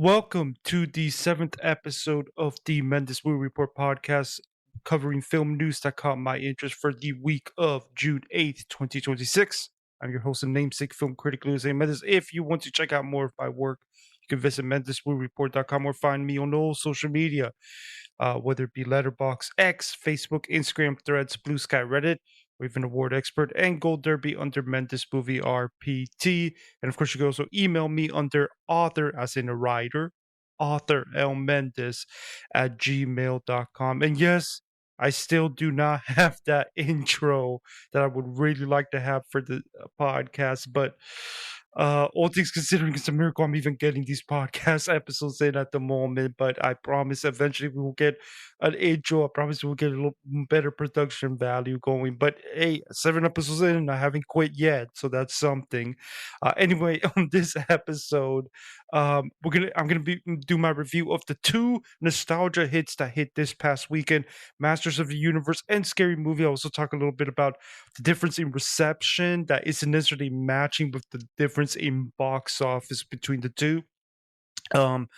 Welcome to the seventh episode of the Mendez Movie Report Podcast, covering film news that caught my interest for the week of June 8th, 2026. I'm your host and namesake film critic, Louis A. Mendez. If you want to check out more of my work, you can visit mendezmoviereport.com or find me on all social media, whether it be Letterboxd, X, Facebook, Instagram, Threads, Blue Sky, Reddit. We have an award expert and Gold Derby under Mendez Movie RPT. And of course, you can also email me under author, as in a writer, author L Mendez at gmail.com. And yes, I still do not have that intro that I would really like to have for the podcast, but all things considering, it's a miracle I'm even getting these podcast episodes in at the moment. But I promise eventually we will get an intro. I promise we'll get a little better production value going. But hey, 7 episodes in, and I haven't quit yet, so that's something. Anyway, on this episode, I'm gonna do my review of the two nostalgia hits that hit this past weekend: Masters of the Universe and Scary Movie. I'll also talk a little bit about the difference in reception that isn't necessarily matching with the difference in box office between the two. Um,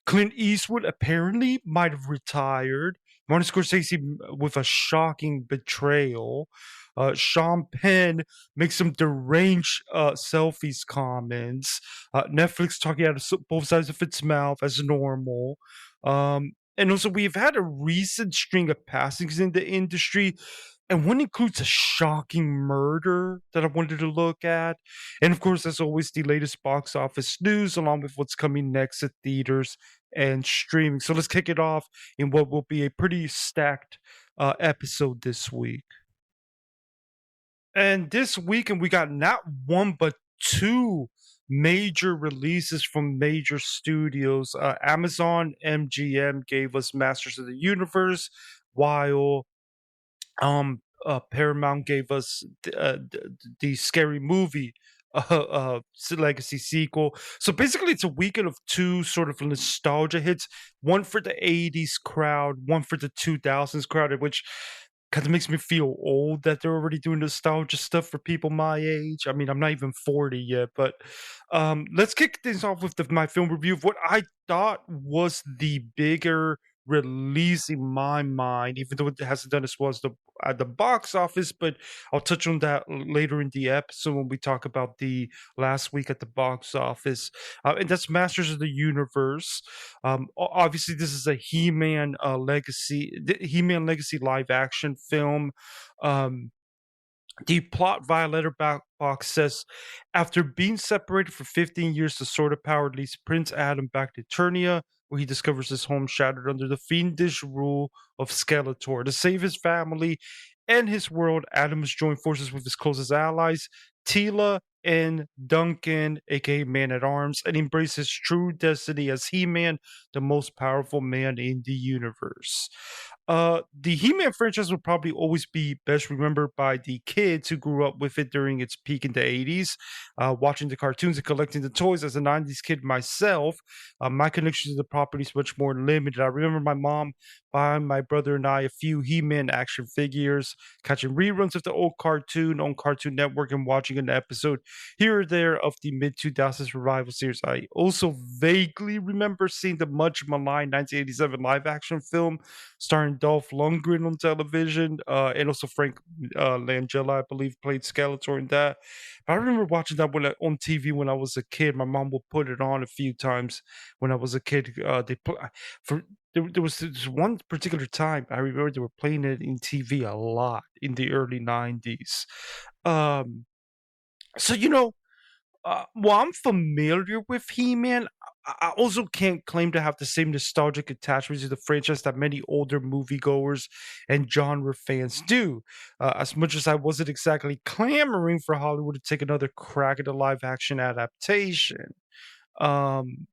Clint Eastwood apparently might have retired. Martin Scorsese with a shocking betrayal. Sean Penn makes some deranged selfies comments. Netflix talking out of both sides of its mouth as normal. And also, we've had a recent string of passings in the industry, and one includes a shocking murder that I wanted to look at. And of course, as always, the latest box office news, along with what's coming next at theaters and streaming. So let's kick it off in what will be a pretty stacked episode this week. And this weekend, we got not one, but two major releases from major studios. Amazon MGM gave us Masters of the Universe, while Paramount gave us the Scary Movie legacy sequel. So basically, it's a weekend of two sort of nostalgia hits: one for the '80s crowd, one for the 2000s crowd. Which kind of makes me feel old that they're already doing nostalgia stuff for people my age. I mean, I'm not even 40 yet, but let's kick things off with my film review of what I thought was the bigger release in my mind, even though it hasn't done as well as the box office. But I'll touch on that later in the episode when we talk about the last week at the box office. And that's Masters of the Universe. Obviously, this is a He-Man He-Man legacy live action film. Um, the plot via letterbox says, after being separated for 15 years, the Sword of Power leads Prince Adam back to Eternia, where he discovers his home shattered under the fiendish rule of Skeletor. To save his family and his world, Adam must join forces with his closest allies, Tila and Duncan, aka Man at Arms, and embrace his true destiny as He-Man, the most powerful man in the universe. The He-Man franchise will probably always be best remembered by the kids who grew up with it during its peak in the 80s, watching the cartoons and collecting the toys. As a 90s kid myself, my connection to the property is much more limited. I remember my mom buying my brother and I a few He-Man action figures, catching reruns of the old cartoon on Cartoon Network, and watching an episode here or there of the mid-2000s revival series. I also vaguely remember seeing the much maligned 1987 live-action film starring Dolph Lundgren on television, and also Frank Langella, I believe, played Skeletor in that. But I remember watching that on TV when I was a kid. My mom would put it on a few times when I was a kid. There was this one particular time I remember they were playing it in TV a lot in the early '90s. Um, so while I'm familiar with He-Man, I also can't claim to have the same nostalgic attachment to the franchise that many older moviegoers and genre fans do. As much as I wasn't exactly clamoring for Hollywood to take another crack at a live-action adaptation. Um,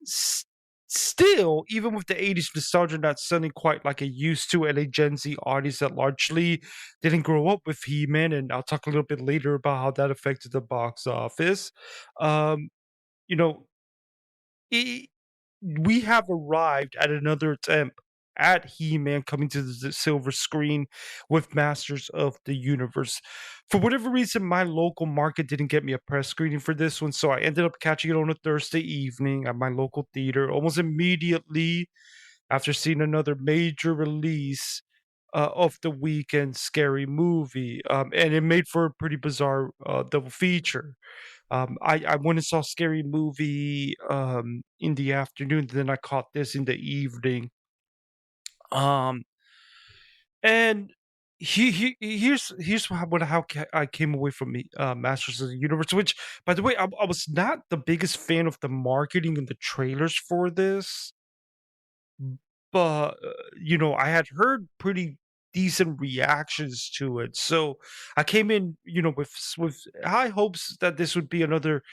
s- Still, even with the 80s nostalgia not sounding quite like it used to, and a Gen Z audience that largely didn't grow up with He-Man, and I'll talk a little bit later about how that affected the box office. Um, you know, I we have arrived at another attempt at He-Man coming to the silver screen with Masters of the Universe. For whatever reason, my local market didn't get me a press screening for this one, so I ended up catching it on a Thursday evening at my local theater almost immediately after seeing another major release of the weekend, Scary Movie. And it made for a pretty bizarre double feature. I went and saw Scary Movie in the afternoon, then I caught this in the evening. Um, and here's how I came away from Masters of the Universe. Which, by the way, I was not the biggest fan of the marketing and the trailers for this, but I had heard pretty decent reactions to it, so I came in, with high hopes that this would be another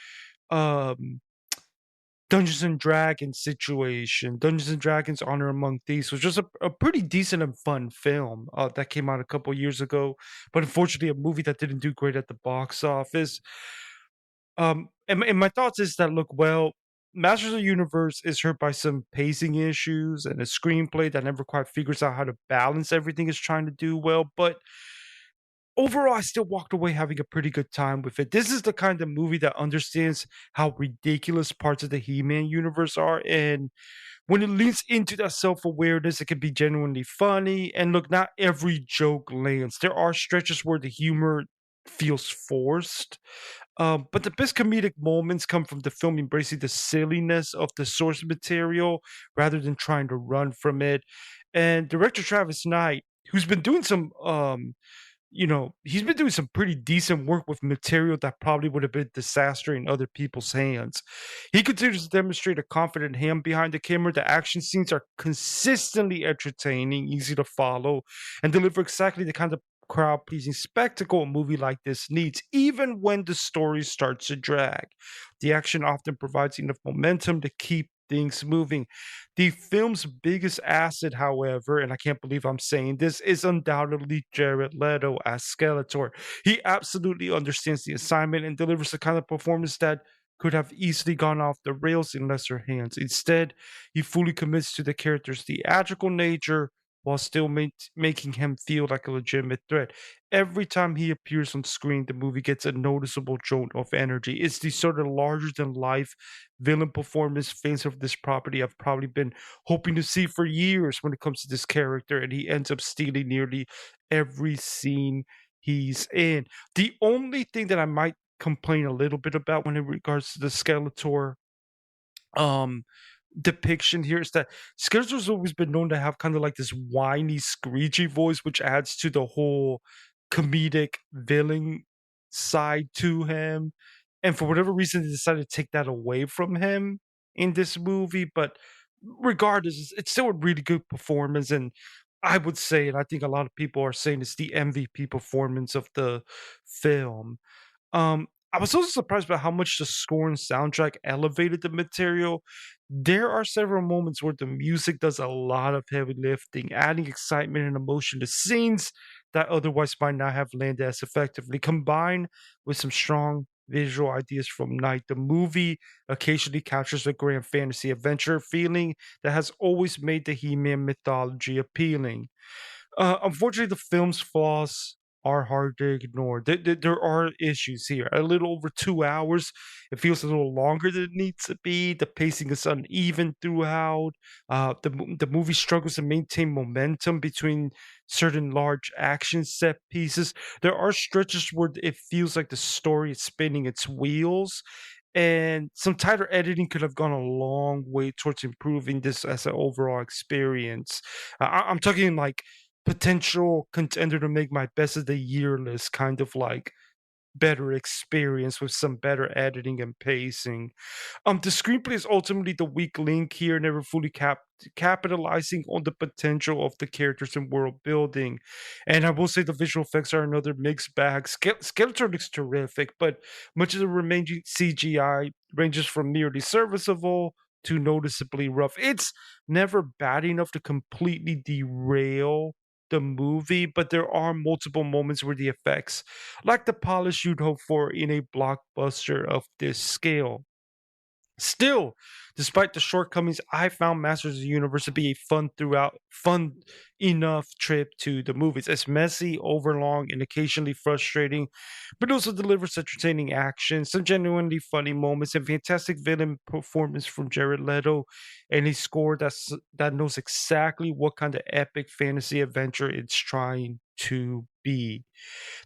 um Dungeons and Dragons situation. Dungeons and Dragons Honor Among Thieves was just a pretty decent and fun film that came out a couple years ago, but unfortunately, a movie that didn't do great at the box office. And my thoughts is that, look, well, Masters of the Universe is hurt by some pacing issues and a screenplay that never quite figures out how to balance everything it's trying to do well. But overall, I still walked away having a pretty good time with it. This is the kind of movie that understands how ridiculous parts of the He-Man universe are, and when it leans into that self-awareness, it can be genuinely funny. And look, not every joke lands. There are stretches where the humor feels forced. But the best comedic moments come from the film embracing the silliness of the source material rather than trying to run from it. And director Travis Knight, who's been doing some he's been doing some pretty decent work with material that probably would have been a disaster in other people's hands. He continues to demonstrate a confident hand behind the camera. The action scenes are consistently entertaining, easy to follow, and deliver exactly the kind of crowd pleasing spectacle a movie like this needs, even when the story starts to drag. The action often provides enough momentum to keep things moving. The film's biggest asset, however, and I can't believe I'm saying this, is undoubtedly Jared Leto as Skeletor. He absolutely understands the assignment and delivers the kind of performance that could have easily gone off the rails in lesser hands. Instead, he fully commits to the character's theatrical nature while still making him feel like a legitimate threat. Every time he appears on screen, the movie gets a noticeable jolt of energy. It's the sort of larger than life villain performance fans of this property have probably been hoping to see for years when it comes to this character, and he ends up stealing nearly every scene he's in. The only thing that I might complain a little bit about when it regards to the Skeletor um depiction here is that Skeletor's always been known to have kind of like this whiny, screechy voice, which adds to the whole comedic villain side to him. And for whatever reason, they decided to take that away from him in this movie. But regardless, it's still a really good performance. And I would say, and I think a lot of people are saying it's the MVP performance of the film. I was also surprised by how much the score and soundtrack elevated the material. There are several moments where the music does a lot of heavy lifting, adding excitement and emotion to scenes that otherwise might not have landed as effectively. Combined with some strong visual ideas from Night, the movie occasionally captures a grand fantasy adventure feeling that has always made the He-Man mythology appealing. Unfortunately, the film's flaws are hard to ignore. There are issues here. A little over 2 hours. It feels a little longer than it needs to be. The pacing is uneven throughout. The movie struggles to maintain momentum between certain large action set pieces. There are stretches where it feels like the story is spinning its wheels. And some tighter editing could have gone a long way towards improving this as an overall experience. I'm talking like potential contender to make my best of the year list, kind of like better experience with some better editing and pacing. The screenplay is ultimately the weak link here, never fully capitalizing on the potential of the characters and world building. And I will say the visual effects are another mixed bag. Skeletor looks terrific, but much of the remaining CGI ranges from nearly serviceable to noticeably rough. It's never bad enough to completely derail the movie, but there are multiple moments where the effects lack the polish you'd hope for in a blockbuster of this scale. Still, Despite the shortcomings, I found Masters of the Universe to be a fun enough trip to the movies. It's messy, overlong, and occasionally frustrating, but also delivers entertaining action, some genuinely funny moments, and fantastic villain performance from Jared Leto, and a score that knows exactly what kind of epic fantasy adventure it's trying to be.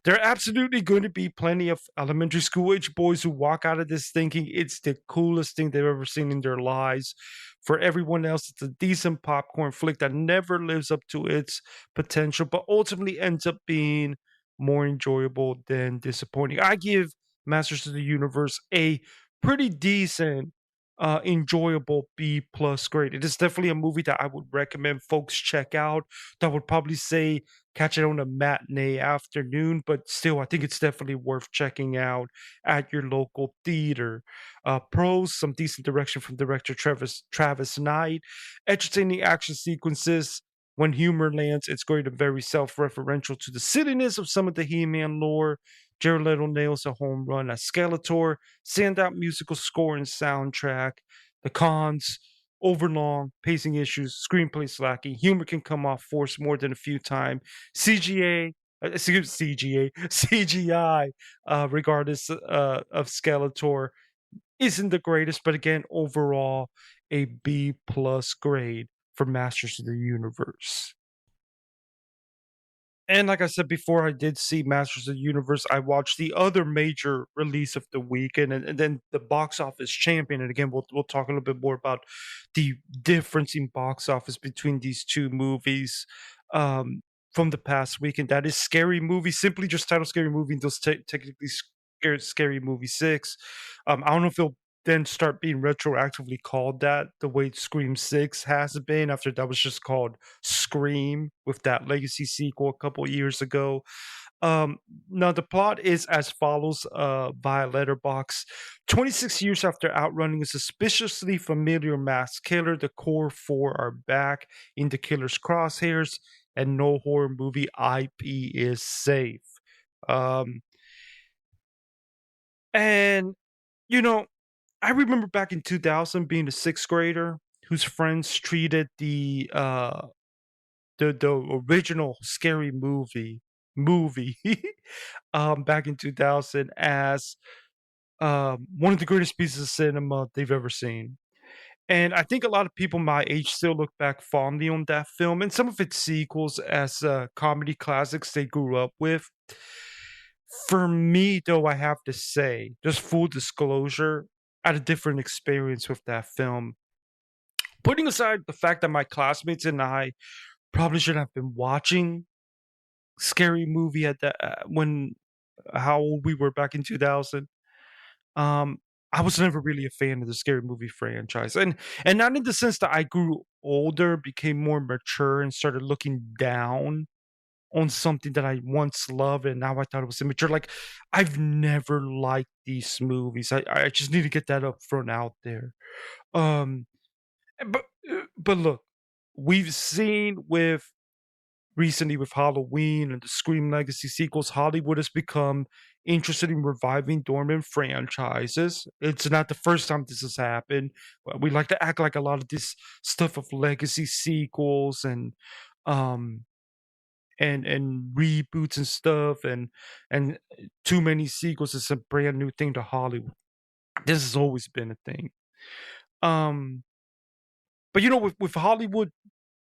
There are absolutely going to be plenty of elementary school age boys who walk out of this thinking it's the coolest thing they've ever seen in their lives. For everyone else, it's a decent popcorn flick that never lives up to its potential, but ultimately ends up being more enjoyable than disappointing. I give Masters of the Universe a pretty decent, enjoyable B plus grade. It is definitely a movie that I would recommend folks check out. That would probably say catch it on a matinee afternoon, but still, I think it's definitely worth checking out at your local theater. Pros: some decent direction from director Travis Knight, entertaining action sequences. When humor lands, it's going to be very self-referential to the silliness of some of the He-Man lore. Jared Leto nails a home run as Skeletor, standout musical score and soundtrack. The cons: overlong, pacing issues, screenplay slacking, humor can come off forced more than a few times. CGA, CGI, regardless of Skeletor, isn't the greatest, but again, overall, a B plus grade for Masters of the Universe. And like I said before, I did see Masters of the Universe. I watched the other major release of the weekend, and then the box office champion. And again, we'll talk a little bit more about the difference in box office between these two movies um, from the past weekend. That is Scary Movie, simply just titled Scary Movie, until technically Scary Movie 6. I don't know if it'll then start being retroactively called that the way Scream 6 has been after that was just called Scream with that legacy sequel a couple years ago. Um, Now the plot is as follows via letterbox. 26 years after outrunning a suspiciously familiar masked killer, the core four are back in the killer's crosshairs, and no horror movie IP is safe. Um, and you know, I remember back in 2000 being a sixth grader whose friends treated the original Scary Movie back in 2000 as one of the greatest pieces of cinema they've ever seen. And I think a lot of people my age still look back fondly on that film and some of its sequels as comedy classics they grew up with. For me, though, I have to say, just full disclosure, I had a different experience with that film. Putting aside the fact that my classmates and I probably should have been watching Scary Movie at that when how old we were back in 2000. Um, I was never really a fan of the Scary Movie franchise, and not in the sense that I grew older, became more mature, and started looking down on something that I once loved, and now I thought it was immature. Like I've never liked these movies. I just need to get that up front out there. Um, but look, we've seen with recently with Halloween and the Scream Legacy sequels, Hollywood has become interested in reviving dormant franchises. It's not the first time this has happened. We like to act like a lot of this stuff of legacy sequels um and reboots and stuff and too many sequels is a brand new thing to Hollywood. This has always been a thing. Um but with Hollywood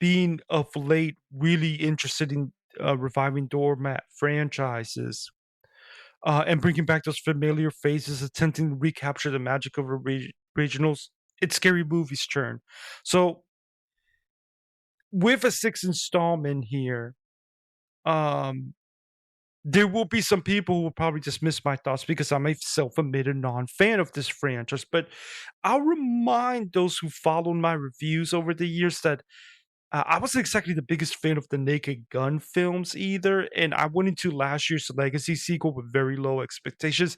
being of late really interested in reviving doormat franchises and bringing back those familiar faces, attempting to recapture the magic of originals. It's Scary Movie's turn. So, with a sixth installment here, um, there will be some people who will probably dismiss my thoughts because I'm a self-admitted non-fan of this franchise. But I'll remind those who followed my reviews over the years that I wasn't exactly the biggest fan of the Naked Gun films either, and I went into last year's Legacy sequel with very low expectations,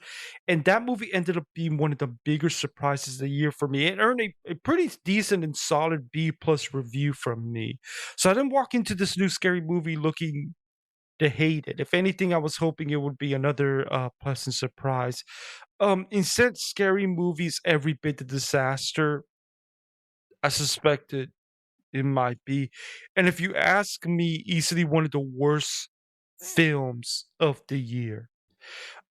and that movie ended up being one of the bigger surprises of the year for me. It earned a pretty decent and solid B plus review from me. So I didn't walk into this new Scary Movie looking to hate it. If anything, I was hoping it would be another pleasant surprise. Instead, Scary Movie's every bit a disaster I suspected it might be. And if you ask me, easily one of the worst films of the year.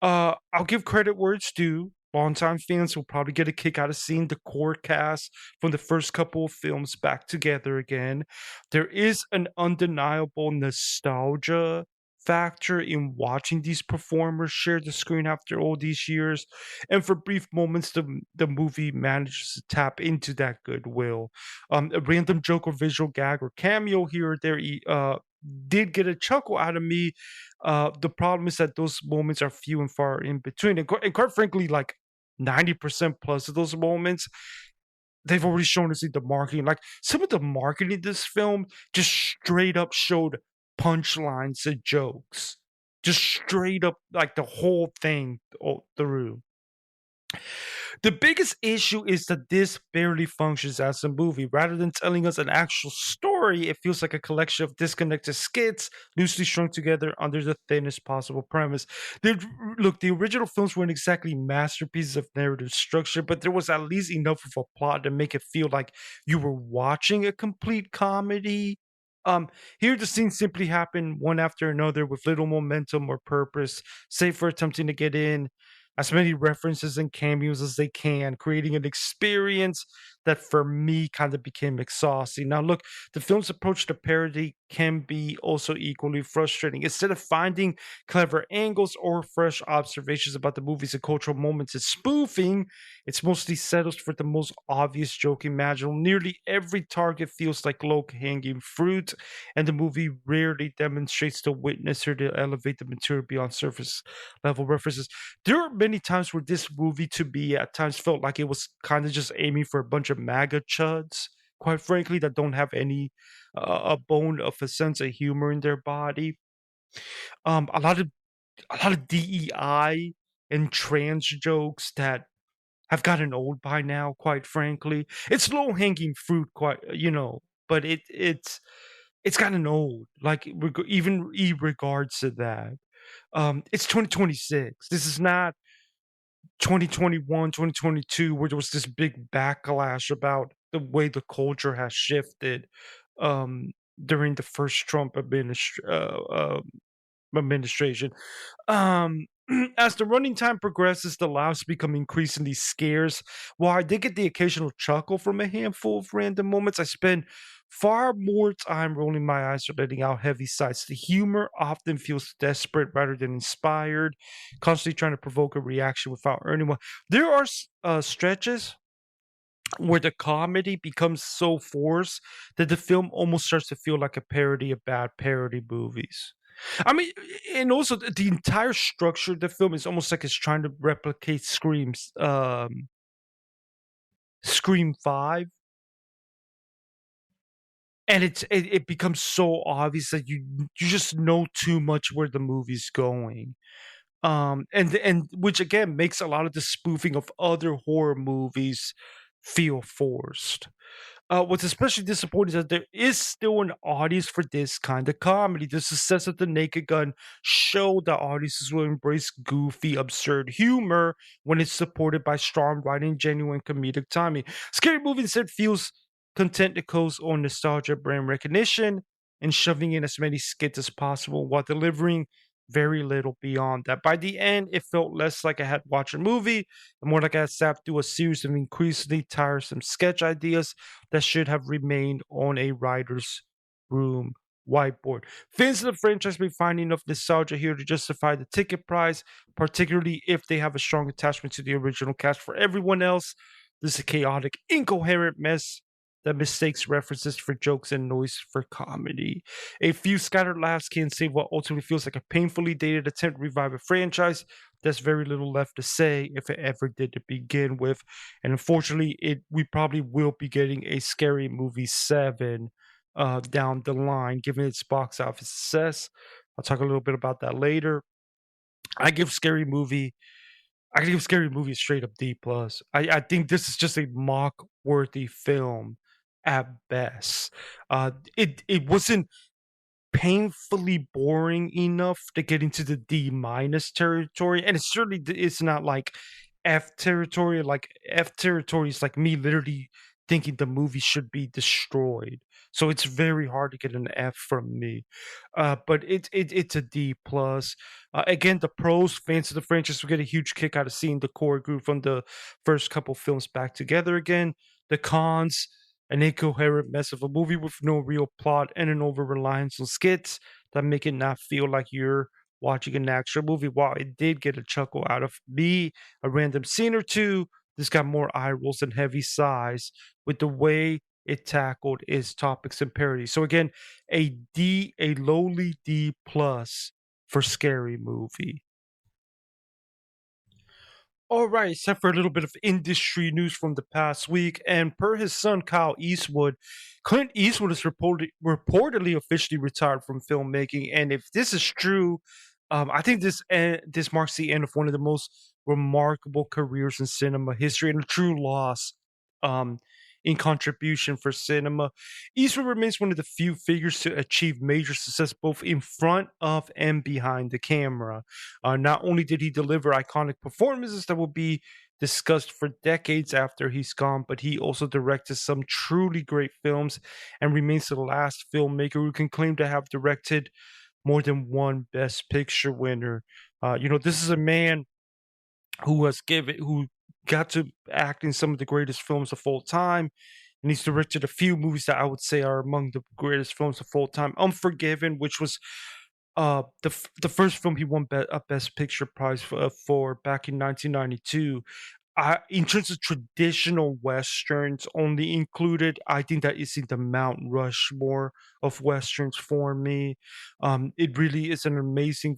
I'll give credit where it's due. Longtime fans will probably get a kick out of seeing the core cast from the first couple of films back together again. There is an undeniable nostalgia factor in watching these performers share the screen after all these years. And for brief moments, the movie manages to tap into that goodwill. A random joke or visual gag or cameo here or there did get a chuckle out of me. The problem is that those moments are few and far in between, and quite frankly, like 90% plus of those moments, they've already shown us in the marketing. Like some of the marketing in this film just straight up showed punchlines and jokes, just straight up like the whole thing through. The biggest issue is that this barely functions as a movie. Rather than telling us an actual story, it feels like a collection of disconnected skits loosely strung together under the thinnest possible premise. Look, the original films weren't exactly masterpieces of narrative structure, but there was at least enough of a plot to make it feel like you were watching a complete comedy. Here the scenes simply happen one after another with little momentum or purpose, save for attempting to get in as many references and cameos as they can, creating an experience that for me kind of became exhausting. Now, look, the film's approach to parody can be also equally frustrating. Instead of finding clever angles or fresh observations about the movies and cultural moments it's spoofing, it's mostly settles for the most obvious joke imaginable. Nearly every target feels like low hanging fruit, and the movie rarely demonstrates the witnesser to elevate the material beyond surface level references. There are many times where this movie to me at times felt like it was kind of just aiming for a bunch of MAGA chuds, quite frankly, that don't have any a bone of a sense of humor in their body. A lot of DEI and trans jokes that have gotten old by now, quite frankly. It's low hanging fruit, quite but it's gotten old. Like even in regards to that. It's 2026. This is not 2021, 2022, where there was this big backlash about the way the culture has shifted um, during the first Trump administration. Um, as the running time progresses, the laughs become increasingly scarce. While I did get the occasional chuckle from a handful of random moments, I spend far more time rolling my eyes or letting out heavy sighs. The humor often feels desperate rather than inspired, constantly trying to provoke a reaction without earning one. There are stretches where the comedy becomes so forced that the film almost starts to feel like a parody of bad parody movies. I mean, and also the entire structure of the film is almost like it's trying to replicate Scream 5, and it becomes so obvious that you just know too much where the movie's going. And which again makes a lot of the spoofing of other horror movies feel forced. What's especially disappointing is that there is still an audience for this kind of comedy. The success of The Naked Gun showed that audiences will embrace goofy, absurd humor when it's supported by strong writing, genuine comedic timing. Scary Movie instead feels content to coast on nostalgia, brand recognition, and shoving in as many skits as possible while delivering very little beyond that. By the end, it felt less like I had watched a movie and more like I had sat through a series of increasingly tiresome sketch ideas that should have remained on a writer's room whiteboard. Fans of the franchise may find enough nostalgia here to justify the ticket price, particularly if they have a strong attachment to the original cast. For everyone else, this is a chaotic, incoherent mess that mistakes references for jokes and noise for comedy. A few scattered laughs can save what ultimately feels like a painfully dated attempt to revive a franchise. There's very little left to say if it ever did to begin with. And unfortunately, we probably will be getting a Scary Movie 7 down the line, given its box office success. I'll talk a little bit about that later. I give Scary Movie I give Scary Movie a straight up D plus. I think this is just a mock worthy film at best. It wasn't painfully boring enough to get into the D minus territory, and it's not like F territory. Like F territory is like me literally thinking the movie should be destroyed. So it's very hard to get an F from me. But it's a D plus. Again, the pros, fans of the franchise will get a huge kick out of seeing the core group from the first couple films back together again. The cons, an incoherent mess of a movie with no real plot and an over reliance on skits that make it not feel like you're watching an actual movie. While it did get a chuckle out of me, a random scene or two, this got more eye rolls than heavy sighs with the way it tackled its topics and parodies. So again, a lowly D plus for Scary Movie. All right, except for a little bit of industry news from the past week, and per his son Kyle Eastwood, Clint Eastwood is reportedly officially retired from filmmaking. And if this is true, I think this marks the end of one of the most remarkable careers in cinema history and a true loss um, in contribution for cinema. Eastwood remains one of the few figures to achieve major success both in front of and behind the camera. Not only did he deliver iconic performances that will be discussed for decades after he's gone, but he also directed some truly great films and remains the last filmmaker who can claim to have directed more than one Best Picture winner. This is a man who got to act in some of the greatest films of all time, and he's directed a few movies that I would say are among the greatest films of all time. Unforgiven, which was the first film he won a Best Picture prize for back in 1992. In terms of traditional westerns, only included, I think that is in the Mount Rushmore of westerns for me. It really is an amazing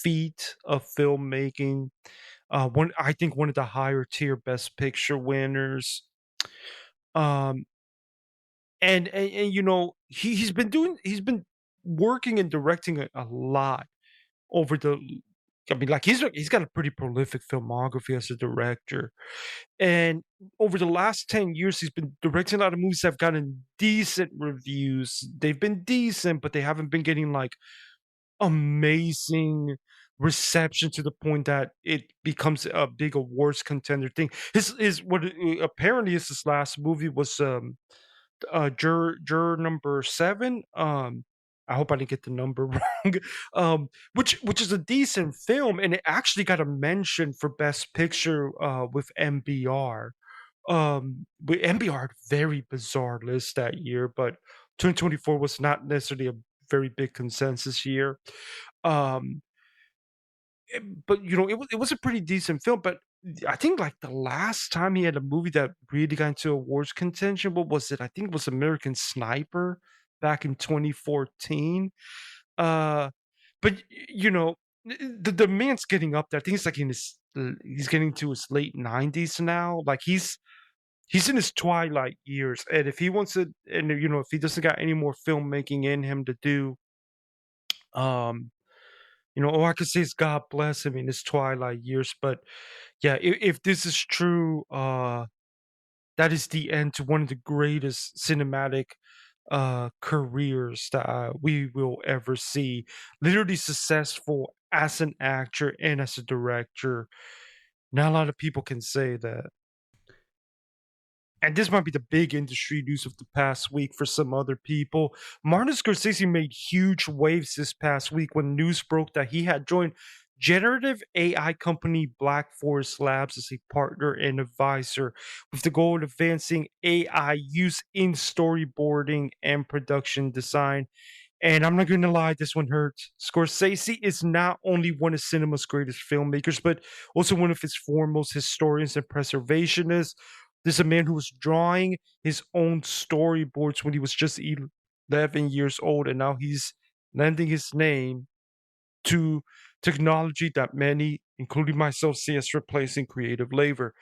feat of filmmaking. I think one of the higher tier Best Picture winners. Um, and he's been working and directing a lot over the. I mean, like he's got a pretty prolific filmography as a director, and over the last 10 years, he's been directing a lot of movies that have gotten decent reviews. They've been decent, but they haven't been getting like amazing reception to the point that it becomes a big awards contender thing. His what apparently is his last movie was juror number 7. I hope I didn't get the number wrong. Which is a decent film, and it actually got a mention for Best Picture with MBR. With MBR had a very bizarre list that year, but 2024 was not necessarily a very big consensus year. Um, but it was a pretty decent film. But I think like the last time he had a movie that really got into awards contention, what was it? I think it was American Sniper back in 2014. Uh, but the man's getting up there. I think it's like he's getting to his late 90s now. Like he's in his twilight years, and if he wants to, and if he doesn't got any more filmmaking in him to do, um all I can say is God bless him in his twilight years. But yeah, if this is true, that is the end to one of the greatest cinematic careers that we will ever see. Literally successful as an actor and as a director. Not a lot of people can say that. And this might be the big industry news of the past week for some other people. Martin Scorsese made huge waves this past week when news broke that he had joined generative AI company Black Forest Labs as a partner and advisor with the goal of advancing AI use in storyboarding and production design. And I'm not going to lie, this one hurts. Scorsese is not only one of cinema's greatest filmmakers, but also one of its foremost historians and preservationists. This is a man who was drawing his own storyboards when he was just 11 years old, and now he's lending his name to technology that many, including myself, see as replacing creative labor.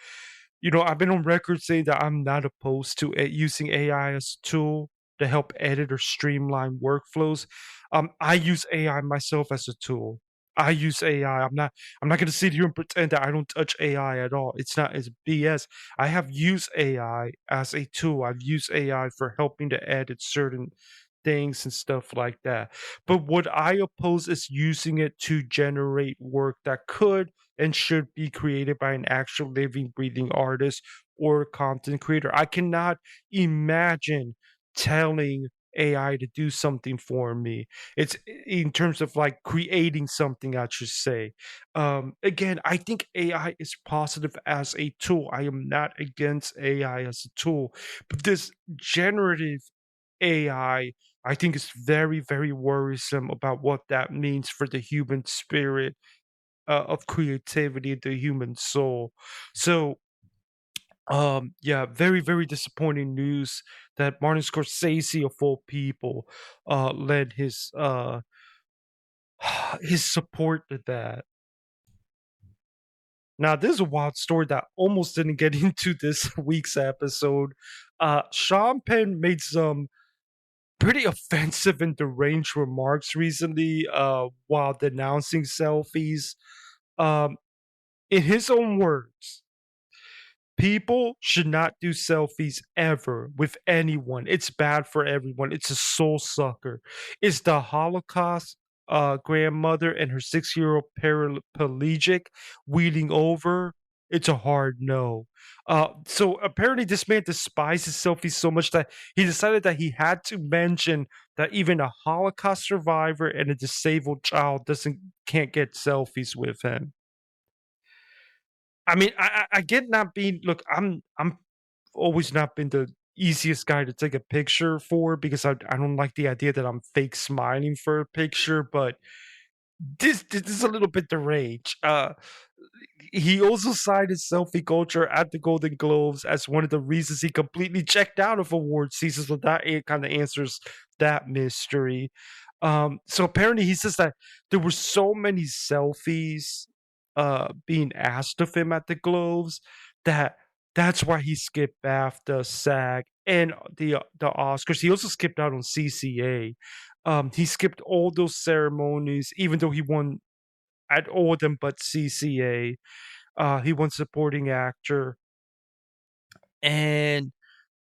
I've been on record saying that I'm not opposed to using AI as a tool to help edit or streamline workflows. I use AI myself as a tool. I use AI. I'm not going to sit here and pretend that I don't touch AI at all. It's BS. I have used AI as a tool. I've used AI for helping to edit certain things and stuff like that. But what I oppose is using it to generate work that could and should be created by an actual living, breathing artist or content creator. I cannot imagine telling AI to do something for me. It's in terms of like creating something, I should say. Again, I think AI is positive as a tool. I am not against AI as a tool, but this generative AI, I think is very, very worrisome about what that means for the human spirit of creativity, the human soul. So, yeah, very, very disappointing news that Martin Scorsese, of all people, led his support to that. Now, this is a wild story that almost didn't get into this week's episode. Sean Penn made some pretty offensive and deranged remarks recently while denouncing selfies. Um, in his own words, people should not do selfies ever with anyone. It's bad for everyone. It's a soul sucker. Is the Holocaust grandmother and her 6-year-old paraplegic wheeling over? It's a hard no. So apparently, this man despises selfies so much that he decided that he had to mention that even a Holocaust survivor and a disabled child doesn't can't get selfies with him. I mean, I get not being look, I'm always not been the easiest guy to take a picture for because I don't like the idea that I'm fake smiling for a picture, but this is a little bit deranged. He also cited selfie culture at the Golden Globes as one of the reasons he completely checked out of award season. So that kind of answers that mystery. So apparently he says that there were so many selfies being asked of him at the Globes that that's why he skipped BAFTA, SAG, and the Oscars. He also skipped out on CCA. He skipped all those ceremonies, even though he won at all of them but CCA. He won supporting actor, and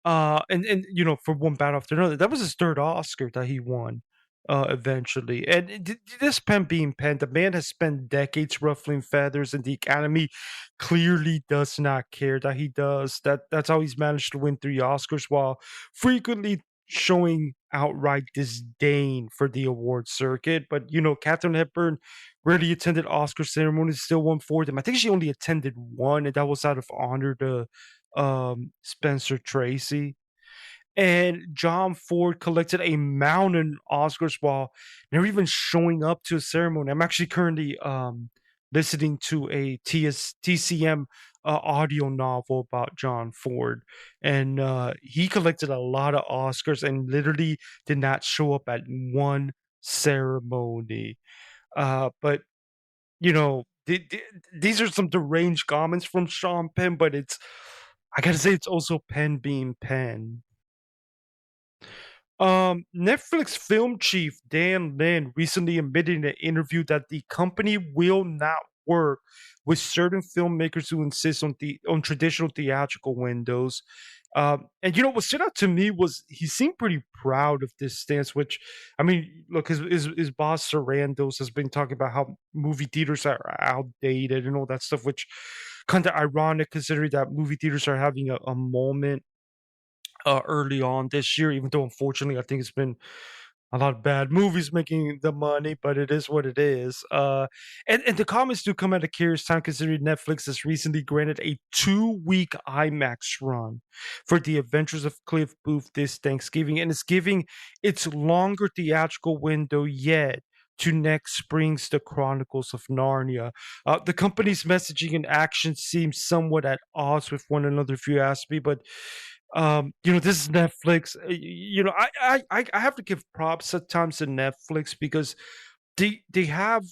and you know, for one battle after another. That was his third Oscar that he won, eventually. And this pen being penned, the man has spent decades ruffling feathers, and the Academy clearly does not care that he does. That's how he's managed to win 3 Oscars while frequently showing outright disdain for the award circuit. But you know, Katharine Hepburn rarely attended Oscar ceremonies, still won 4 of them. I think she only attended one, and that was out of honor to Spencer Tracy. And John Ford collected a mountain Oscars while never even showing up to a ceremony. I'm actually currently listening to a TCM audio novel about John Ford, and he collected a lot of Oscars and literally did not show up at one ceremony. But you know, these are some deranged comments from Sean Penn, but I gotta say, it's also Penn being Penn. Netflix film chief Dan Lin recently admitted in an interview that the company will not work with certain filmmakers who insist on traditional theatrical windows. And you know what stood out to me was he seemed pretty proud of this stance. Which, I mean, look, his boss Sarandos has been talking about how movie theaters are outdated and all that stuff, which kind of ironic considering that movie theaters are having a moment early on this year, even though unfortunately I think it's been a lot of bad movies making the money, but it is what it is. And the comments do come at a curious time considering Netflix has recently granted a 2-week IMAX run for The Adventures of Cliff Booth this Thanksgiving, and it's giving its longer theatrical window yet to next spring's The Chronicles of Narnia. The company's messaging and actions seem somewhat at odds with one another, if you ask me, but you know, this is Netflix. You know, I have to give props at times to Netflix because they have,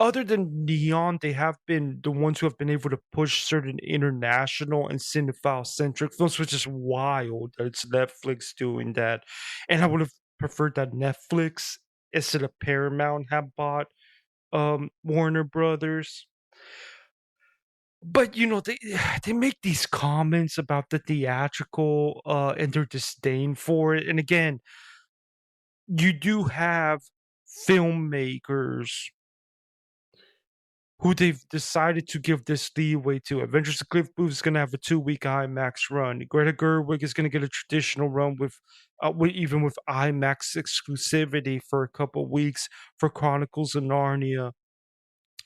other than Neon, they have been the ones who have been able to push certain international and cinephile centric films, which is wild that it's Netflix doing that. And I would have preferred that Netflix instead of Paramount have bought Warner Brothers. But, you know, they make these comments about the theatrical, and their disdain for it, and again, you do have filmmakers who they've decided to give this leeway to. Adventures of Cliff Booth is going to have a 2 week IMAX run. Greta Gerwig is going to get a traditional run even with IMAX exclusivity for a couple weeks for Chronicles of Narnia.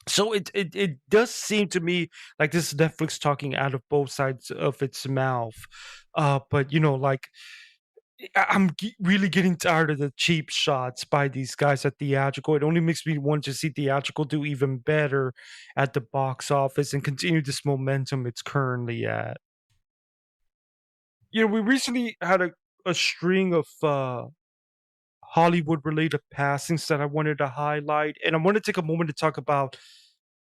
So it does seem to me like this is Netflix talking out of both sides of its mouth. But like really getting tired of the cheap shots by these guys at theatrical. It only makes me want to see theatrical do even better at the box office and continue this momentum it's currently at. We recently had a string of Hollywood related passings that I wanted to highlight, and I want to take a moment to talk about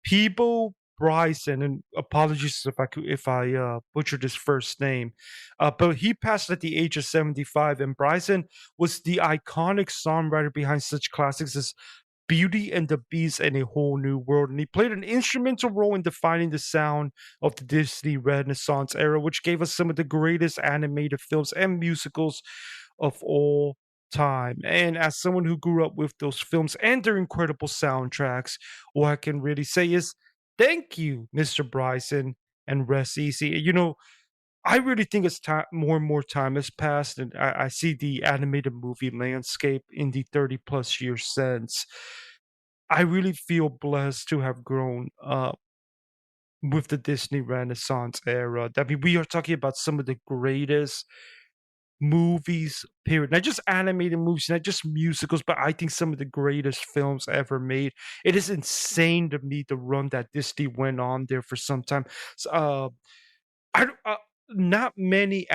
Peabo Bryson, and apologies if I butchered his first name, but he passed at the age of 75, and Bryson was the iconic songwriter behind such classics as Beauty and the Beast and A Whole New World, and he played an instrumental role in defining the sound of the Disney Renaissance era, which gave us some of the greatest animated films and musicals of all time. And as someone who grew up with those films and their incredible soundtracks, all I can really say is thank you, Mr. Bryson, and rest easy. I really think it's time more and more time has passed, and I see the animated movie landscape in the 30 plus years since. I really feel blessed to have grown up with the Disney Renaissance era. I mean, we are talking about some of the greatest movies, period. Not just animated movies, not just musicals, but I think some of the greatest films ever made. It is insane to me the run that Disney went on there for some time. I don't, not many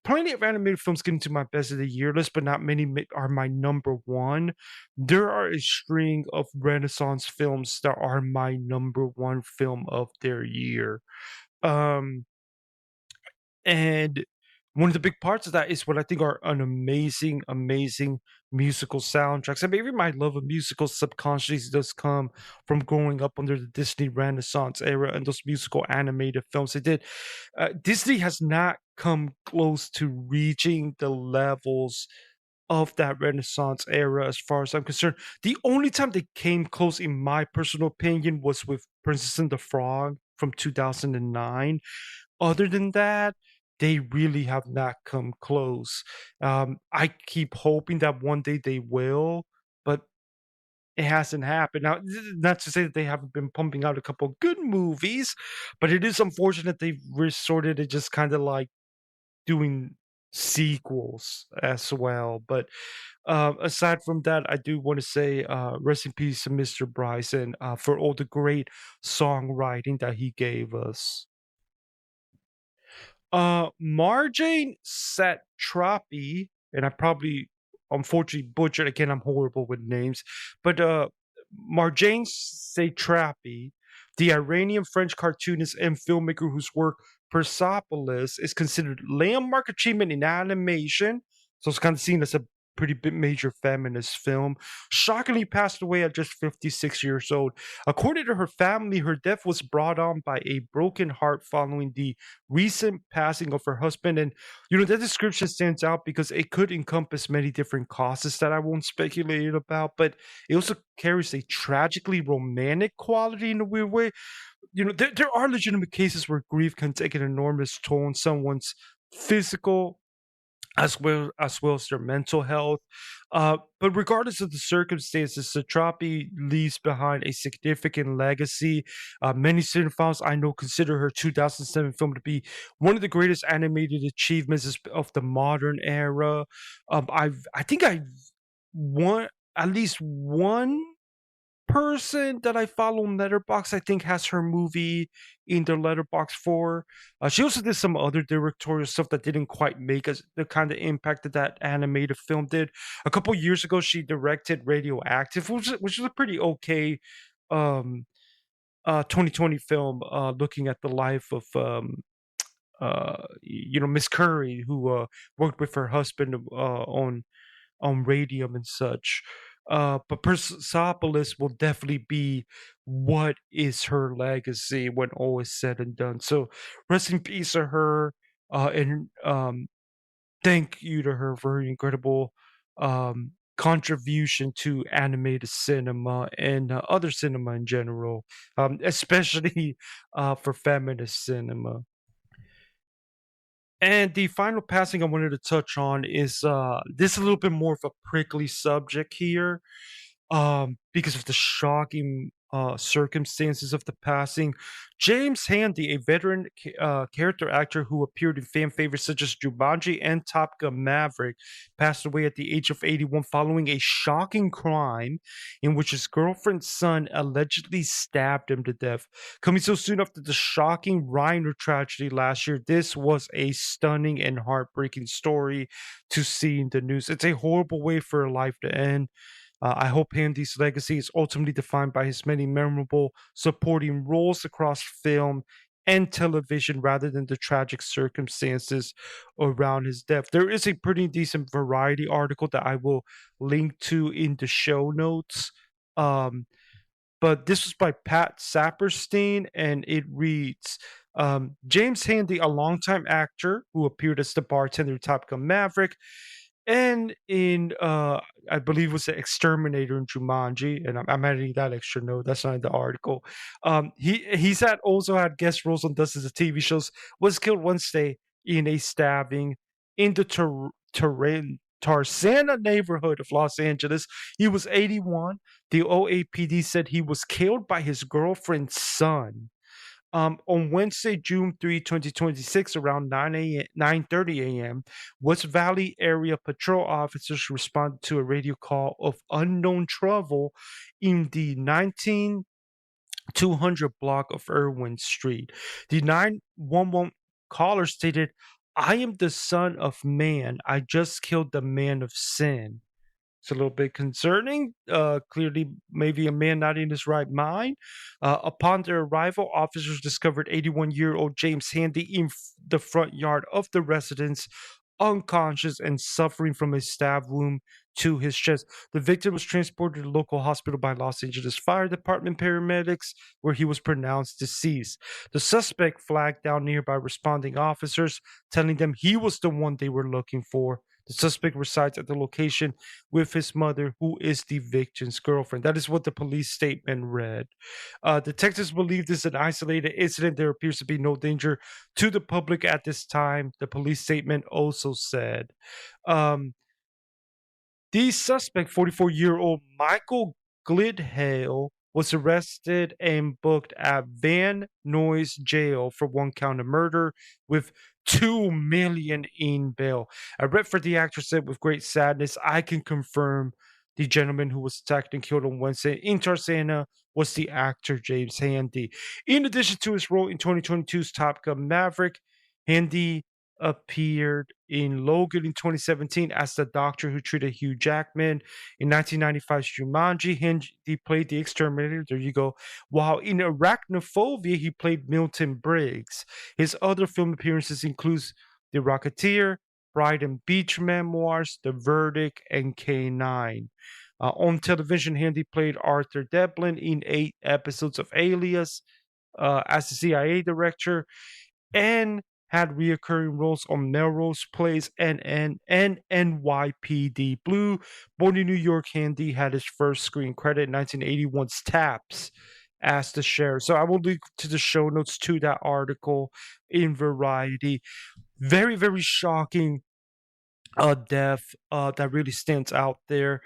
plenty of animated films get into my best of the year list, but not many are my number one. There are a string of Renaissance films that are my number one film of their year. Um, and one of the big parts of that is what I think are an amazing, amazing musical soundtracks. I mean, even my love of musicals subconsciously does come from growing up under the Disney Renaissance era and those musical animated films they did. Disney has not come close to reaching the levels of that Renaissance era as far as I'm concerned. The only time they came close, in my personal opinion, was with Princess and the Frog from 2009. Other than that, they really have not come close. I keep hoping that one day they will, but it hasn't happened. Now, not to say that they haven't been pumping out a couple good movies, but it is unfortunate they've resorted to just kind of like doing sequels as well. But aside from that, I do want to say rest in peace to Mr. Bryson for all the great songwriting that he gave us. Marjane Satrapi, and I probably unfortunately butchered again. I'm horrible with names, but Marjane Satrapi, the Iranian French cartoonist and filmmaker whose work Persepolis is considered landmark achievement in animation, so it's kind of seen as a pretty big major feminist film, shockingly passed away at just 56 years old. According to her family, her death was brought on by a broken heart following the recent passing of her husband. And that description stands out because it could encompass many different causes that I won't speculate about, but it also carries a tragically romantic quality in a weird way. There are legitimate cases where grief can take an enormous toll on someone's physical as well as their mental health. But regardless of the circumstances, Satrapi leaves behind a significant legacy. Many cinephiles I know consider her 2007 film to be one of the greatest animated achievements of the modern era. I think I've one at least one person that I follow on Letterbox, I think, has her movie in their Letterbox for. She also did some other directorial stuff that didn't quite make us the kind of impact that animated film did. A couple years ago, she directed Radioactive, which is a pretty okay 2020 film looking at the life of Miss Curry, who worked with her husband on radium and such. But Persepolis will definitely be what is her legacy when all is said and done. So rest in peace to her, and thank you to her for her incredible contribution to animated cinema and other cinema in general, especially for feminist cinema. And the final passing I wanted to touch on is this is a little bit more of a prickly subject here, because of the shocking circumstances of the passing. James Handy, a veteran character actor who appeared in fan favorites such as Jumanji and Top Gun Maverick, passed away at the age of 81 following a shocking crime in which his girlfriend's son allegedly stabbed him to death. Coming so soon after the shocking Reiner tragedy last year, this was a stunning and heartbreaking story to see in the news. It's a horrible way for a life to end. I hope Handy's legacy is ultimately defined by his many memorable supporting roles across film and television rather than the tragic circumstances around his death. There is a pretty decent Variety article that I will link to in the show notes. Um, but this was by Pat Saperstein, and it reads James Handy, a longtime actor who appeared as the bartender in Top Gun Maverick, and in I believe it was the exterminator in Jumanji, and I'm adding that extra note. That's not in the article. He's had also had guest roles on dozens of TV shows. Was killed Wednesday in a stabbing in the Tarzana neighborhood of Los Angeles. He was 81. The OAPD said he was killed by his girlfriend's son. On Wednesday, June 3, 2026, around 9:30 a.m., West Valley area patrol officers responded to a radio call of unknown trouble in the 19200 block of Irwin Street. The 911 caller stated, "I am the son of man. I just killed the man of sin." It's a little bit concerning. Clearly, maybe a man not in his right mind. Upon their arrival, officers discovered 81-year-old James Handy in the front yard of the residence, unconscious and suffering from a stab wound to his chest. The victim was transported to the local hospital by Los Angeles Fire Department paramedics, where he was pronounced deceased. The suspect flagged down nearby responding officers, telling them he was the one they were looking for. The suspect resides at the location with his mother, who is the victim's girlfriend. That is what the police statement read. Detectives believe this is an isolated incident. There appears to be no danger to the public at this time, the police statement also said. Um, the suspect, 44-year-old Michael Glidhale, was arrested and booked at Van Nuys Jail for one count of murder with $2 million in bail. I read for the actor said with great sadness, "I can confirm the gentleman who was attacked and killed on Wednesday in Tarzana was the actor James Handy." In addition to his role in 2022's Top Gun Maverick, Handy appeared in Logan in 2017 as the doctor who treated Hugh Jackman. In 1995's Jumanji, he played the exterminator. There you go. While in Arachnophobia, he played Milton Briggs. His other film appearances include The Rocketeer, Bride and Beach Memoirs, The Verdict, and K9. On television, Handy played Arthur Devlin in 8 episodes of Alias as the CIA director, and had reoccurring roles on Melrose Place and NYPD Blue. Born in New York, Handy had his first screen credit in 1981's Taps as the sheriff. So I will link to the show notes to that article in Variety. Very, very shocking death that really stands out there.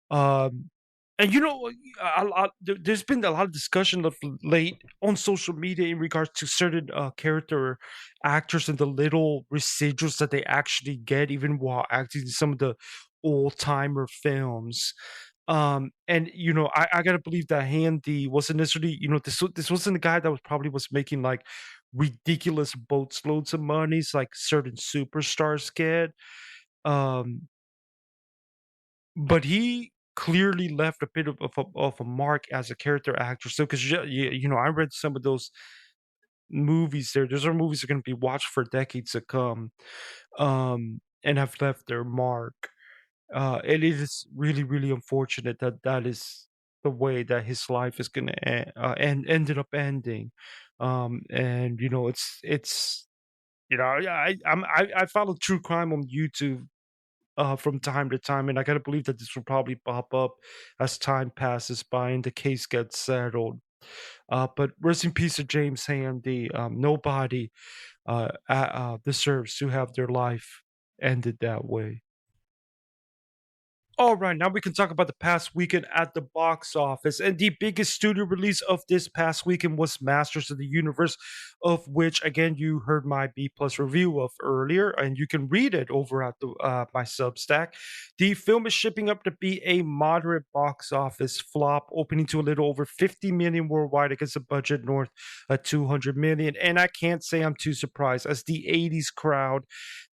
Um, and there's been a lot of discussion of late on social media in regards to certain character actors and the little residuals that they actually get, even while acting in some of the old timer films. And I gotta believe that Handy wasn't necessarily, this wasn't a guy that was making like ridiculous boatloads of monies like certain superstars get. Um, but he clearly left a bit of a mark as a character actor. So, because I read some of those movies there. Those are movies that are going to be watched for decades to come, and have left their mark. And it is really, really unfortunate that that is the way that his life is going to end, and ended up ending. And it's yeah, I follow true crime on YouTube from time to time, and I gotta believe that this will probably pop up as time passes by and the case gets settled. But rest in peace to James Handy. Nobody deserves to have their life ended that way. All right, now we can talk about the past weekend at the box office. And the biggest studio release of this past weekend was Masters of the Universe, of which, again, you heard my B plus review of earlier, and you can read it over at my Substack. The film is shipping up to be a moderate box office flop, opening to a little over 50 million worldwide against a budget north of 200 million. And I can't say I'm too surprised, as the 80s crowd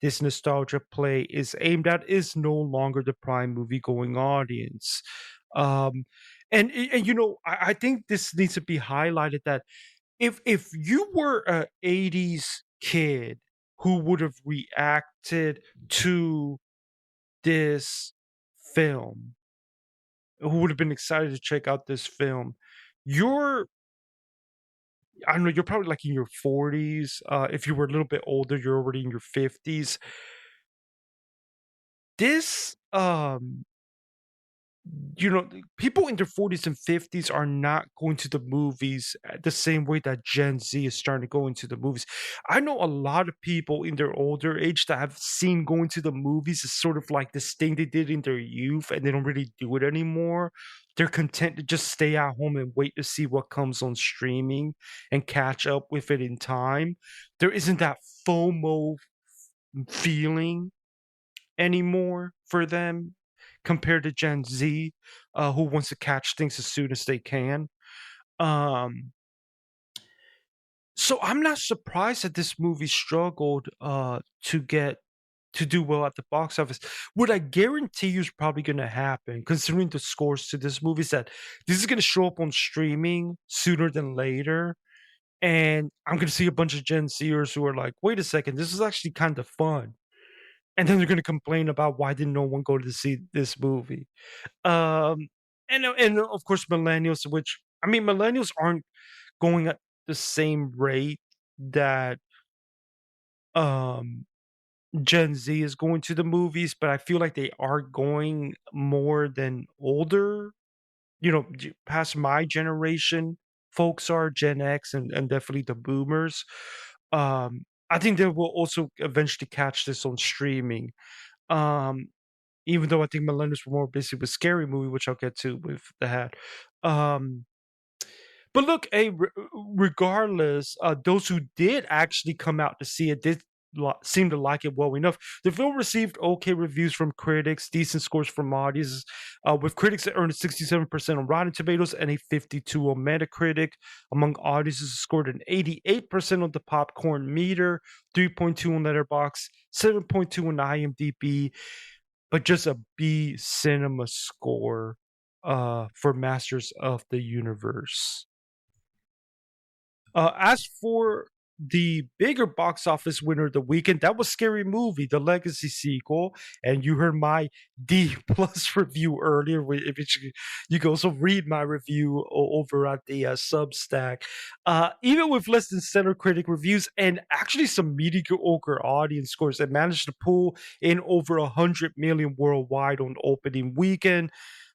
this nostalgia play is aimed at is no longer the prime movie going audience. Um, and I think this needs to be highlighted that if you were a 80s kid who would have reacted to this film, who would have been excited to check out this film, you're I don't know, you're probably like in your 40s. If you were a little bit older, you're already in your 50s. This people in their 40s and 50s are not going to the movies the same way that Gen Z is starting to go into the movies. I know a lot of people in their older age that have seen going to the movies is sort of like this thing they did in their youth and they don't really do it anymore. They're content to just stay at home and wait to see what comes on streaming and catch up with it in time. There isn't that FOMO feeling anymore for them compared to Gen Z, who wants to catch things as soon as they can. Um, so I'm not surprised that this movie struggled to do well at the box office. What I guarantee you is probably going to happen, considering the scores to this movie, is that this is going to show up on streaming sooner than later. And I'm going to see a bunch of Gen Zers who are like, wait a second, this is actually kind of fun. And then they're going to complain about why didn't no one go to see this movie. Um, and of course, millennials, which I mean, millennials aren't going at the same rate that um Gen Z is going to the movies, but I feel like they are going more than older, past my generation. Folks are Gen X and definitely the boomers. I think they will also eventually catch this on streaming. Um, Even though I think millennials were more busy with Scary Movie, which I'll get to with the hat. Um, but look, hey, regardless, those who did actually come out to see it did seem to like it well enough. The film received okay reviews from critics, decent scores from audiences, with critics that earned a 67% on Rotten Tomatoes and a 52 on Metacritic. Among audiences, it scored an 88% on the popcorn meter, 3.2 on Letterboxd, 7.2 on IMDb, but just a B cinema score for Masters of the Universe. As for the bigger box office winner of the weekend, that was Scary Movie, the Legacy sequel. And you heard my D plus review earlier, which you can also read my review over at the Substack. Even with less than stellar critic reviews and actually some mediocre audience scores, it managed to pull in over 100 million worldwide on opening weekend.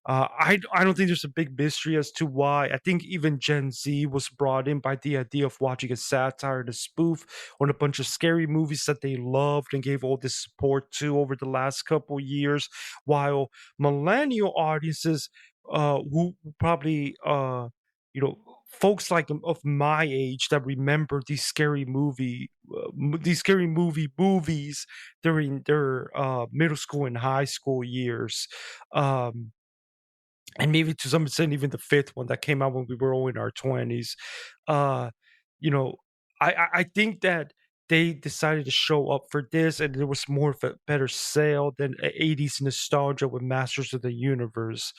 I don't think there's a big mystery as to why. I think even Gen Z was brought in by the idea of watching a satire and a spoof on a bunch of scary movies that they loved and gave all this support to over the last couple years, while millennial audiences, who probably, folks like of my age that remember these scary movies during their middle school and high school years. Um, and maybe to some extent even the fifth one that came out when we were all in our 20s. uh you know I think that they decided to show up for this and there was more of a better sale than 80s nostalgia with Masters of the Universe.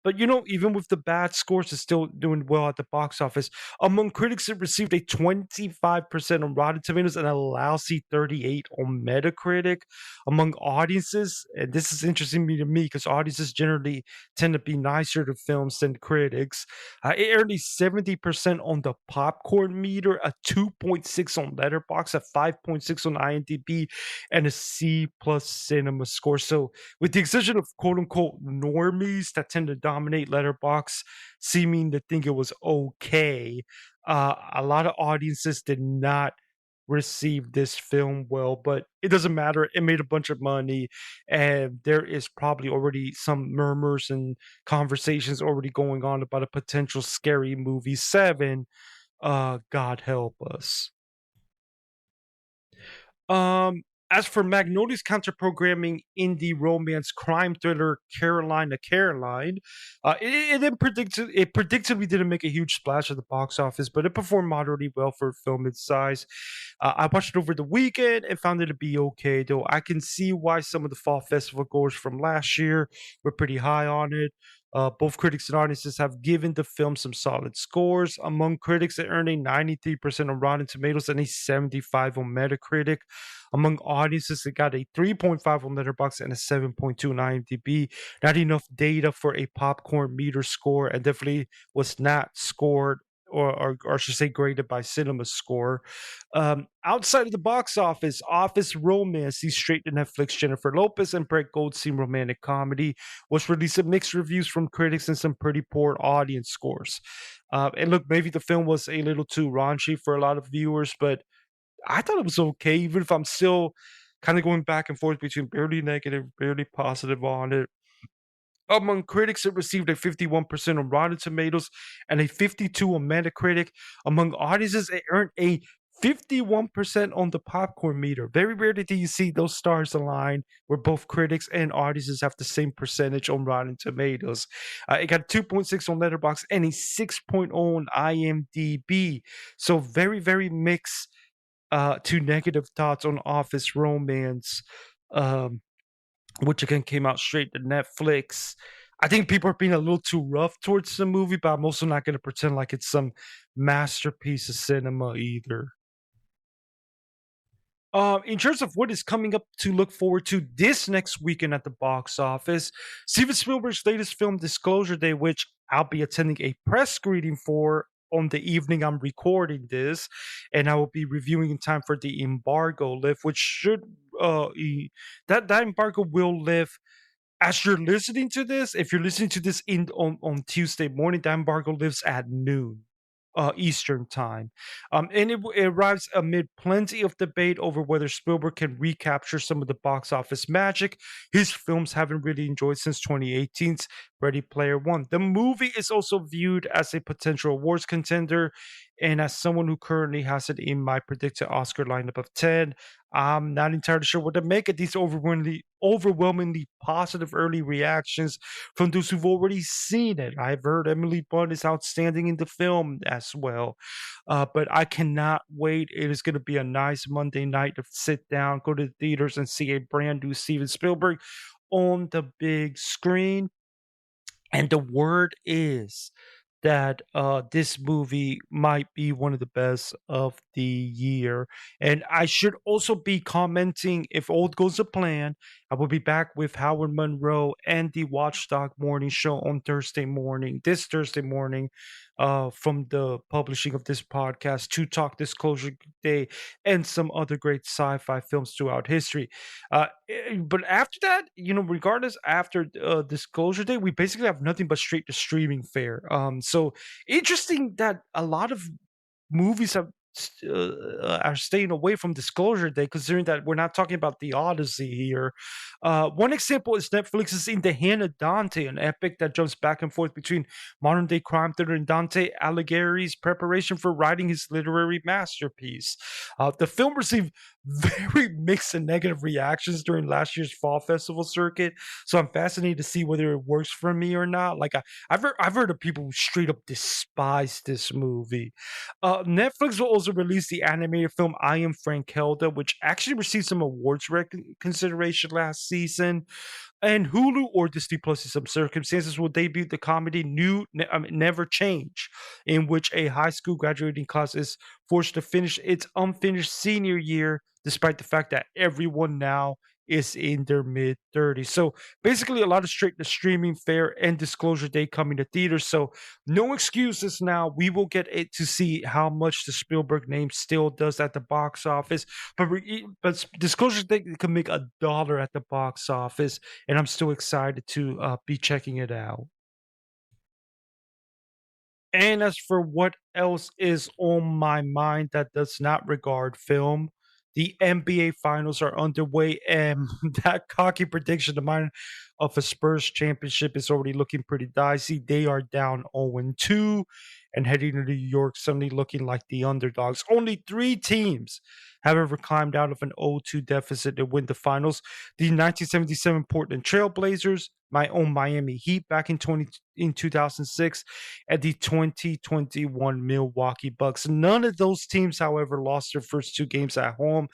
But even with the bad scores, it's still doing well at the box office. Among critics, it received a 25% on Rotten Tomatoes and a lousy 38 on Metacritic. Among audiences, and this is interesting to me because audiences generally tend to be nicer to films than critics. It earned a 70% on the popcorn meter, a 2.6 on Letterboxd, a 5.6 on IMDb, and a C plus cinema score. So with the exception of quote unquote normies that tend to dominate Letterbox, seeming to think it was okay, a lot of audiences did not receive this film well, but it doesn't matter. It made a bunch of money, and there is probably already some murmurs and conversations already going on about a potential Scary Movie 7. God help us. As for Magnolia's counter-programming indie romance crime thriller Caroline, it predictably didn't make a huge splash at the box office, but it performed moderately well for a film its size. I watched it over the weekend and found it to be okay, though I can see why some of the fall festival goers from last year were pretty high on it. Both critics and audiences have given the film some solid scores. Among critics, it earned a 93% on Rotten Tomatoes and a 75 on Metacritic. Among audiences, it got a 3.5 on Letterboxd and a 7.2 on IMDb. Not enough data for a popcorn meter score, and definitely was not scored or I should say graded by Cinema Score. Outside of the box office romance, the straight to Netflix Jennifer Lopez and Brett Goldstein romantic comedy was released with mixed reviews from critics and some pretty poor audience scores. And look, maybe the film was a little too raunchy for a lot of viewers, but I thought it was okay, even if I'm still kind of going back and forth between barely negative, barely positive on it. Among critics, it received a 51% on Rotten Tomatoes and a 52 on Metacritic. Among audiences, it earned a 51% on the popcorn meter. Very rarely do you see those stars align where both critics and audiences have the same percentage on Rotten Tomatoes. It got 2.6 on Letterboxd and a 6.0 on IMDb. So very, very mixed to negative thoughts on Office Romance. Which again came out straight to Netflix. I think people are being a little too rough towards the movie, but I'm also not going to pretend like it's some masterpiece of cinema either. In terms of what is coming up to look forward to this next weekend at the box office, Steven Spielberg's latest film, Disclosure Day, which I'll be attending a press screening for on the evening I'm recording this, and I will be reviewing in time for the embargo lift, which should that embargo will lift as you're listening to this. If you're listening to this on Tuesday morning, that embargo lifts at noon Eastern time. And it arrives amid plenty of debate over whether Spielberg can recapture some of the box office magic his films haven't really enjoyed since 2018's Ready Player One. The movie is also viewed as a potential awards contender, and as someone who currently has it in my predicted Oscar lineup of 10, I'm not entirely sure what to make of these overwhelmingly positive early reactions from those who've already seen it. I've heard Emily Blunt is outstanding in the film as well. But I cannot wait. It is going to be a nice Monday night to sit down, go to the theaters, and see a brand new Steven Spielberg on the big screen. And the word is that this movie might be one of the best of the year. And I should also be commenting, if all goes to plan, I will be back with Howard Monroe and the Watchdog Morning Show on this Thursday morning, from the publishing of this podcast to talk Disclosure Day and some other great sci-fi films throughout history. But after that, regardless, after Disclosure Day, we basically have nothing but straight to streaming fare. So interesting that a lot of movies are staying away from Disclosure Day, considering that we're not talking about the Odyssey here. One example is Netflix's In the Hand of Dante, an epic that jumps back and forth between modern day crime thriller and Dante Alighieri's preparation for writing his literary masterpiece. The film received very mixed and negative reactions during last year's fall festival circuit, so I'm fascinated to see whether it works for me or not. Like I've heard of people who straight up despise this movie. Netflix will also also released the animated film I Am Frankelda, which actually received some awards consideration last season. And Hulu or Disney Plus in some circumstances will debut the comedy Never Change, in which a high school graduating class is forced to finish its unfinished senior year, despite the fact that everyone now is in their mid 30s. So basically, a lot of straight to streaming fare and disclosure day coming to theaters. So no excuses now. We will get it to see how much the Spielberg name still does at the box office. But disclosure day can make $1 at the box office, and I'm still excited to be checking it out. And as for what else is on my mind that does not regard film, the NBA finals are underway, and that cocky prediction of mine of a Spurs championship is already looking pretty dicey. They are down 0-2 and heading to New York, suddenly looking like the underdogs. Only three teams have ever climbed out of an 0-2 deficit to win the finals. The 1977 Portland Trailblazers, my own Miami Heat back in 2006, and the 2021 Milwaukee Bucks. None of those teams, however, lost their first two games at home.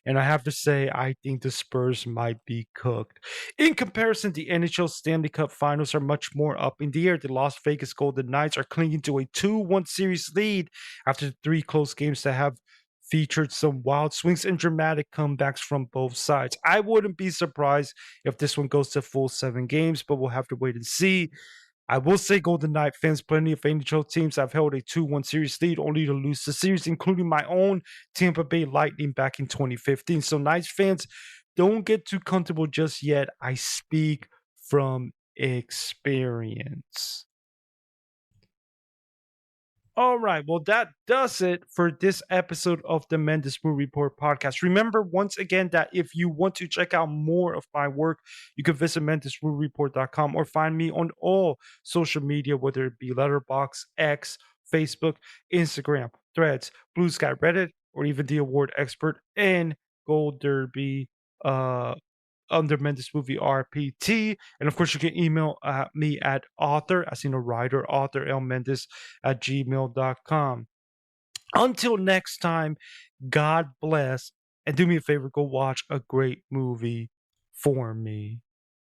And I have to say, I think the Spurs might be cooked. In comparison, the NHL Stanley Cup finals are much more up in the air. The Las Vegas Golden Knights are clinging to a 2-1 series lead after three close games that have featured some wild swings and dramatic comebacks from both sides. I wouldn't be surprised if this one goes to full 7 games, but we'll have to wait and see. I will say, Golden Knight fans, plenty of NHL teams have held a 2-1 series lead only to lose the series, including my own Tampa Bay Lightning back in 2015. So, Knights fans, don't get too comfortable just yet. I speak from experience. All right. Well, that does it for this episode of the Mendez Movie Report podcast. Remember, once again, that if you want to check out more of my work, you can visit mendezmoviereport.com or find me on all social media, whether it be Letterboxd, X, Facebook, Instagram, Threads, Blue Sky, Reddit, or even the award expert and Gold Derby under Mendez Movie RPT. And of course, you can email me at author, as in a writer, author L Mendez at gmail.com. Until next time, God bless. And do me a favor, go watch a great movie for me.